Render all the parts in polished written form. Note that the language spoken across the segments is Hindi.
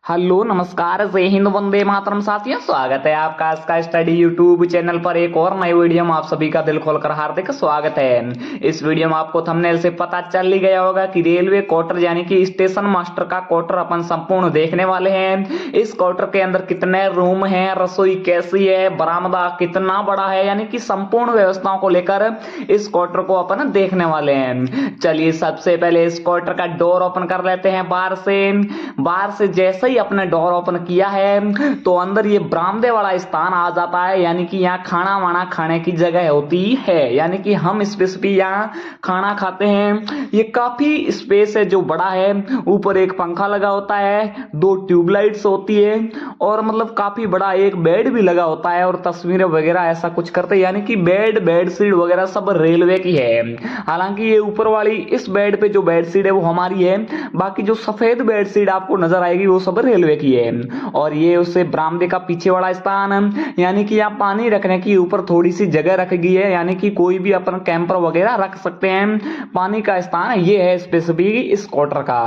हेलो नमस्कार जय हिंद वंदे मातरम साथियों, स्वागत है आपका आज का स्टडी यूट्यूब चैनल पर एक और नई वीडियो में। आप सभी का दिल खोलकर हार्दिक स्वागत है। इस वीडियो में आपको थंबनेल से पता चल ही गया होगा कि रेलवे क्वार्टर यानी कि स्टेशन मास्टर का क्वार्टर अपन संपूर्ण देखने वाले हैं। इस क्वार्टर के अंदर कितने रूम हैं, रसोई कैसी है, बरामदा कितना बड़ा है, यानी कि संपूर्ण व्यवस्थाओं को लेकर इस क्वार्टर को अपन देखने वाले हैं। चलिए सबसे पहले इस क्वार्टर का डोर ओपन कर लेते हैं बाहर से जैसे ही अपने डोर ओपन किया है तो अंदर ये बरामदे वाला स्थान आ जाता है, यानी कि यहाँ खाना वाना खाने की जगह होती है, यानी कि हम स्पेसिफिक यहाँ खाना खाते हैं। ये काफी स्पेस है जो बड़ा है, ऊपर एक पंखा लगा होता है, 2 ट्यूबलाइट्स होती है और मतलब काफी बड़ा एक बेड भी लगा होता है और तस्वीरें वगैरह ऐसा कुछ करते हैं, यानी कि बेड शीट वगैरह सब रेलवे की है। हालांकि ये ऊपर वाली इस बेड पे जो बेड शीट है वो हमारी है, बाकी जो सफेद बेड शीट आपको नजर आएगी वो सब रेलवे की है। और ये उससे बरामदे का पीछे वाला स्थान, यानी कि यहाँ पानी रखने की ऊपर थोड़ी सी जगह रखी गई है, यानी कि कोई भी अपन कैंपर वगैरह रख सकते हैं। पानी का स्थान ये है स्पेसिफिक इस क्वार्टर का।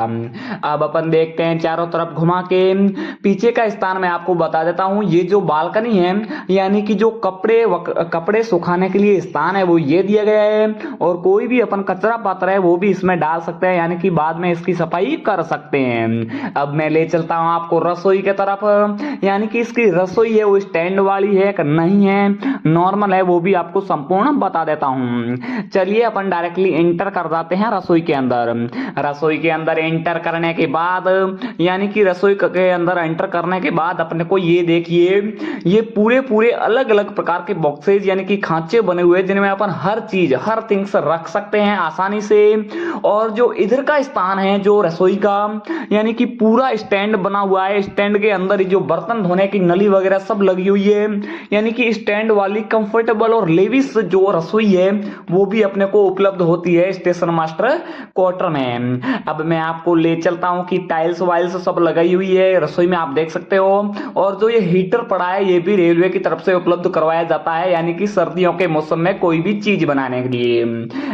अब अपन देखते हैं चारों तरफ घुमा के पीछे का स्थान मैं आपको बता देता हूँ। ये जो बालकनी है यानी कि जो कपड़े सुखाने के लिए स्थान है वो ये दिया गया है, और कोई भी अपन कचरा पात्र है वो भी इसमें डाल सकते हैं, यानी कि बाद में इसकी सफाई कर सकते हैं। अब मैं ले चलता हूं आपको रसोई के तरफ, यानी कि इसकी रसोई है वो स्टैंड वाली है कि नहीं है, नॉर्मल है, वो भी आपको संपूर्ण बता देता हूं। चलिए अपन डायरेक्टली एंटर कर जाते हैं रसोई के अंदर। रसोई के अंदर एंटर करने के बाद, यानी कि रसोई के अंदर एंटर करने के बाद अपने को ये देखिए, ये पूरे अलग अलग प्रकार के बॉक्सेज यानी कि खांचे बने हुए जिनमें अपन हर चीज हर थिंग्स रख सकते हैं आसानी से। और जो इधर का स्थान है जो रसोई का, यानी कि पूरा स्टैंड बना हुआ है, स्टैंड के अंदर जो बर्तन धोने की नली वगैरह सब लगी हुई है, यानी कि स्टैंड वाली कंफर्टेबल और लेविस जो रसोई है वो भी अपने को उपलब्ध होती है स्टेशन मास्टर क्वार्टर में। अब मैं आपको ले चलता हूं कि टाइल्स वाइल्स सब लगाई हुई है रसोई में, आप देख सकते हो। और जो ये हीटर पड़ा है ये भी रेलवे की तरफ से उपलब्ध करवाया जाता है, यानी कि सर्दियों के मौसम में कोई भी चीज बनाने के लिए।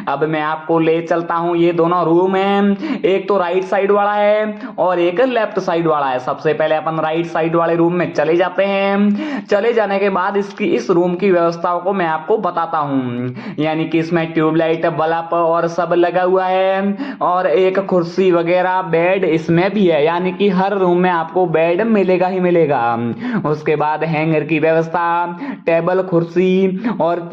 अब मैं आपको ले चलता हूं, ये दोनों रूम है, एक तो राइट साइड वाला है और एक लेफ्ट साइड वाला है। सबसे पहले अपन राइट साइड वाले रूम में चले जाते हैं। चले जाने के बाद इस रूम की व्यवस्थाओं को मैं आपको बताता हूं, यानी कि इसमें ट्यूबलाइट बल्ब और सब लगा हुआ है, और एक कुर्सी वगैरह बेड इसमें भी है, यानी कि हर रूम में आपको बेड मिलेगा ही मिलेगा। उसके बाद हैंगर की व्यवस्था, टेबल कुर्सी और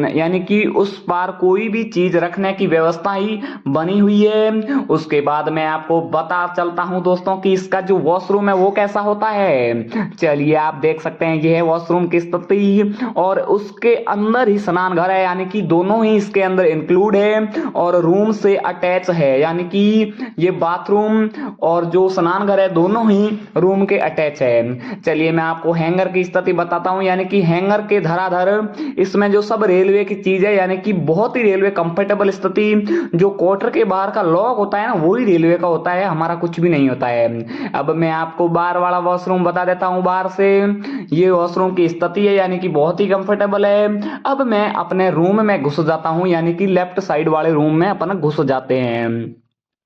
यानी कि उस पार कोई भी चीज रखने की व्यवस्था ही बनी हुई है। उसके बाद मैं आपको बता चलता हूं दोस्तों कि इसका जो वॉशरूम है वो कैसा होता है। चलिए आप देख सकते हैं ये है वॉशरूम की स्थिति, और उसके अंदर ही स्नान घर है, यानी कि दोनों ही इसके अंदर इंक्लूड है और रूम से अटैच है, यानी कि ये बाथरूम और जो स्नान घर है दोनों ही रूम के अटैच है। चलिए मैं आपको हैंगर की स्थिति बताता हूं, यानी कि हैंगर के धराधर इसमें जो सब रेलवे की चीज है, यानी कि बहुत ही रेलवे कंफर्टेबल स्थिति। जो क्वार्टर के बाहर का लॉक होता है ना वही रेलवे का होता है, हमारा कुछ भी नहीं होता है। अब मैं आपको बाहर वाला वॉशरूम बता देता हूं। बाहर से ये वॉशरूम की स्थिति है, यानी कि बहुत ही कंफर्टेबल है। अब मैं अपने रूम में घुस जाता हूं, यानी कि लेफ्ट साइड वाले रूम में अपन घुस जाते हैं।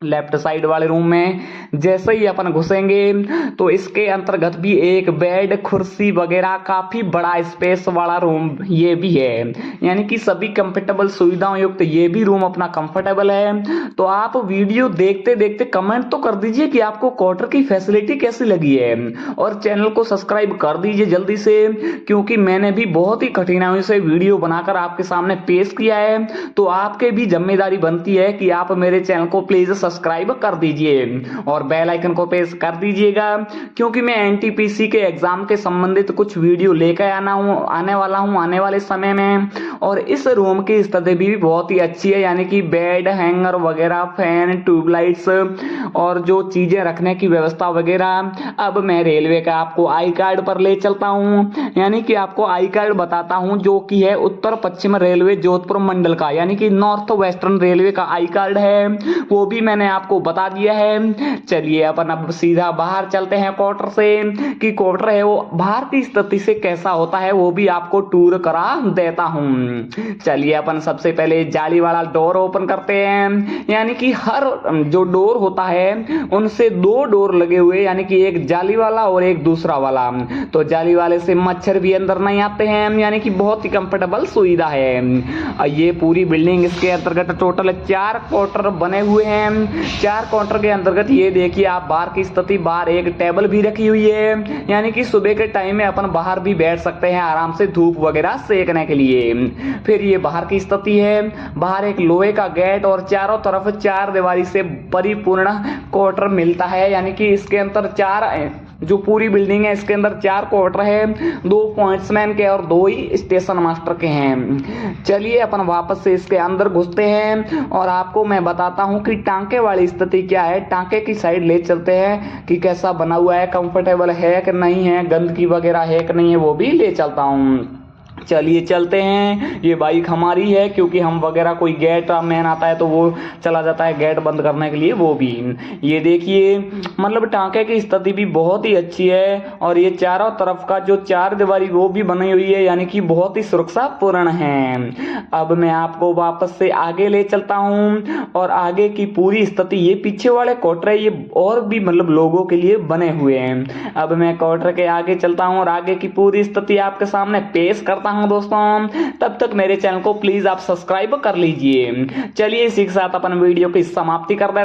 लेफ्ट साइड वाले रूम में जैसे ही अपन घुसेंगे तो इसके अंतर्गत भी एक बेड कुर्सी वगैरह काफी बड़ा स्पेस वाला रूम ये भी है, यानी कि सभी कंफर्टेबल सुविधाओं युक्त ये भी रूम अपना कंफर्टेबल है। तो आप वीडियो देखते देखते कमेंट तो कर दीजिए कि आपको क्वार्टर की फैसिलिटी कैसी लगी है, और चैनल को सब्सक्राइब कर दीजिए जल्दी से, क्योंकि मैंने भी बहुत ही कठिनाइयों से वीडियो बनाकर आपके सामने पेश किया है। तो आपके भी जिम्मेदारी बनती है कि आप मेरे चैनल को प्लीज सब्सक्राइब कर दीजिए और बेल आइकन को प्रेस कर दीजिएगा, क्योंकि मैं एनटीपीसी के एग्जाम के संबंधित कुछ वीडियो लेकर आने वाला हूं आने वाले समय में। और इस रूम की स्थिति भी बहुत ही अच्छी है, यानी कि बेड, हैंगर वगैरह, फैन, ट्यूबलाइट्स और जो चीजें रखने की व्यवस्था वगैरह। अब मैं रेलवे का आपको आई कार्ड पर ले चलता हूं, यानी कि आपको आई कार्ड बताता हूं जो कि है उत्तर पश्चिम रेलवे जोधपुर मंडल का, यानी कि नॉर्थ वेस्टर्न रेलवे का आई कार्ड है। वो भी मैंने मैंने आपको बता दिया है। चलिए अपन अब सीधा बाहर चलते हैं क्वार्टर से, कि क्वार्टर है वो बाहर की स्थिति से कैसा होता है वो भी आपको टूर करा देता हूं। चलिए अपन सबसे पहले जाली वाला डोर ओपन करते हैं, यानी कि हर जो डोर होता है उनसे दो डोर लगे हुए, यानी कि एक जाली वाला और एक दूसरा वाला। तो जाली वाले से मच्छर भी अंदर नहीं आते हैं, यानी कि बहुत ही कंफर्टेबल सुविधा है। ये पूरी बिल्डिंग, इसके अंतर्गत टोटल 4 क्वार्टर बने हुए हैं। 4 क्वार्टर के अंतर्गत ये देखिए आप बाहर की स्थिति, बाहर एक टेबल भी रखी हुई है, यानी कि सुबह के टाइम में अपन बाहर भी बैठ सकते हैं आराम से धूप वगैरह सेकने के लिए। फिर ये बाहर की स्थिति है, बाहर एक लोहे का गेट और चारों तरफ 4 दीवारी से परिपूर्ण क्वार्टर मिलता है, यानी कि इसके अंदर 4 जो पूरी बिल्डिंग है इसके अंदर 4 क्वार्टर है, 2 पॉइंट्समैन के और 2 ही स्टेशन मास्टर के हैं। चलिए अपन वापस से इसके अंदर घुसते हैं और आपको मैं बताता हूं कि टांके वाली स्थिति क्या है। टांके की साइड ले चलते हैं कि कैसा बना हुआ है, कंफर्टेबल है कि नहीं है, गंदगी वगैरह है कि नहीं है, वो भी ले चलता हूं। चलिए चलते हैं। ये बाइक हमारी है, क्योंकि हम वगैरह कोई गेट मैन आता है तो वो चला जाता है गेट बंद करने के लिए, वो भी। ये देखिए मतलब टांके की स्थिति भी बहुत ही अच्छी है, और ये चारों तरफ का जो 4 दीवारी वो भी बनी हुई है, यानी कि बहुत ही सुरक्षापूर्ण है। अब मैं आपको वापस से आगे ले चलता हूँ और आगे की पूरी स्थिति, ये पीछे वाले क्वार्टर है ये और भी मतलब लोगों के लिए बने हुए हैं। अब मैं क्वार्टर के आगे चलता हूँ और आगे की पूरी स्थिति आपके सामने पेश करता हूं दोस्तों। तब तक मेरे चैनल को प्लीज आप सब्सक्राइब कर लीजिए। चलिए इसी के साथ अपन वीडियो की समाप्ति कर दें।